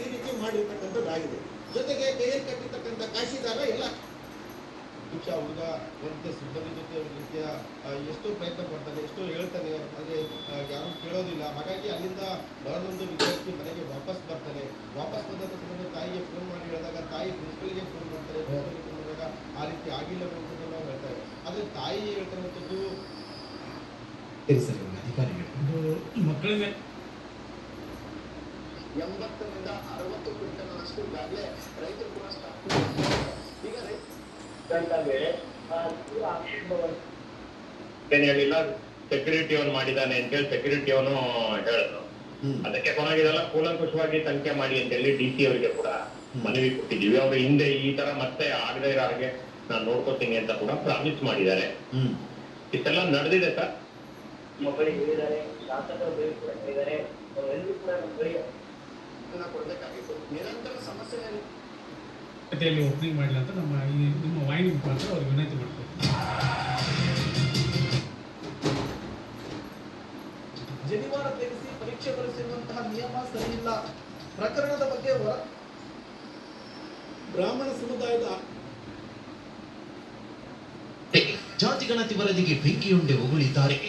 ಈ ರೀತಿ ಮಾಡಿರ್ತಕ್ಕಂಥದ್ದಾಗಿದೆ. ಜೊತೆಗೆ ಕೈಯಲ್ಲಿ ಕಟ್ಟಿರ್ತಕ್ಕಂಥ ಕಾಶಿದಾರ ಎಲ್ಲ ಹುಡುಗ ಒಂದು ಸಿಬ್ಬಂದಿ ಜೊತೆ ಒಂದು ರೀತಿಯ ಎಷ್ಟೋ ಪ್ರಯತ್ನ ಮಾಡ್ತಾನೆ, ಎಷ್ಟೋ ಹೇಳ್ತಾನೆ, ಆದರೆ ಯಾರು ಕೇಳೋದಿಲ್ಲ. ಹಾಗಾಗಿ ಅಲ್ಲಿಂದ ಬರೋದೊಂದು ವಿದ್ಯಾರ್ಥಿ ಮನೆಗೆ ವಾಪಸ್ ಬರ್ತಾನೆ. ವಾಪಸ್ ಬಂದಂಥ ಸಂದರ್ಭ ತಾಯಿಗೆ ಫೋನ್ ಮಾಡಿ ಹೇಳಿದಾಗ ತಾಯಿ ಪ್ರಿನ್ಸಿಪಲ್ಗೆ ಫೋನ್ ಮಾಡ್ತಾರೆ. ಪ್ರಿನ್ಸಿಪಲ್ಗೆ ಫೋನ್ ಮಾಡಿದಾಗ ಆ ರೀತಿ ಆಗಿಲ್ಲ ಅಂತ ನಾವು ಹೇಳ್ತಾರೆ. ಆದರೆ ತಾಯಿ ಹೇಳ್ತಾರಂಥದ್ದು ಅಧಿಕಾರಿಗಳು ಮಕ್ಕಳಿಗೆ 80ರಿಂದ 60 ಕ್ವಿಂಟಲ್ನಷ್ಟು ಈಗಾಗಲೇ ರೈತರು ಕೂಡ ಸ್ಟಾಕ್ ಈಗ ಏನ್ ಹೇಳಿಲ್ಲ, ಸೆಕ್ಯೂರಿಟಿ ಅವನು ಮಾಡಿದಾನೆ ಅಂತೇಳಿ ಸೆಕ್ಯೂರಿಟಿ ಅವನು ಹೇಳಿದ್ರು. ಅದಕ್ಕೆ ಕೊನೆಗಿದೆಲ್ಲ ಕೂಲಂಕುಷವಾಗಿ ತನಿಖೆ ಮಾಡಿ ಅಂತೇಳಿ DC ಅವರಿಗೆ ಕೂಡ ಮನವಿ ಕೊಟ್ಟಿದ್ದೀವಿ. ಅವರು ಹಿಂದೆ ಈ ತರ ಮತ್ತೆ ಆಗದೆ ಇರೋ ಹಾಗೆ ನಾನು ನೋಡ್ಕೋತೀನಿ ಅಂತ ಕೂಡ ಪ್ರಾಮಿಸ್ ಮಾಡಿದ್ದಾರೆ. ಇಷ್ಟೆಲ್ಲ ನಡೆದಿದೆ ಸರ್. ಮೊಬೈಲ್ ಹೇಳಿದ್ದಾರೆ, ಶಾಸಕರು ಕೂಡ ಹೇಳಿದ್ದಾರೆ, ಅವರೆಲ್ಲರೂ ಕೂಡ ನಮ್ಮ ಬಳಿ ಕೊಡಬೇಕಾಗಿತ್ತು. ನಿರಂತರ ಸಮಸ್ಯೆ ಜೊತೆಯಲ್ಲಿ ಓಪನಿಂಗ್ ಮಾಡಲಿ ಅಂತ ನಿಮ್ಮ ವಾಹಿನಿ ಮುಖಾಂತರ ಅವ್ರಿಗೆ ವಿನಂತಿ ಮಾಡ್ತೀವಿ. ಜನಿವಾರ ತೆಗೆಸಿ ಪರೀಕ್ಷೆ ಬರೆಸಿರುವಂತಹ ನಿಯಮ ಸರಿಯಿಲ್ಲ ಪ್ರಕರಣದ ಬಗ್ಗೆ ಬ್ರಾಹ್ಮಣ ಸಮುದಾಯದ ಜಾತಿ ಗಣತಿ ವರದಿಗೆ ಬೆಂಕಿಯುಂಡೆ ಉಗುಳಿದ್ದಾರೆ.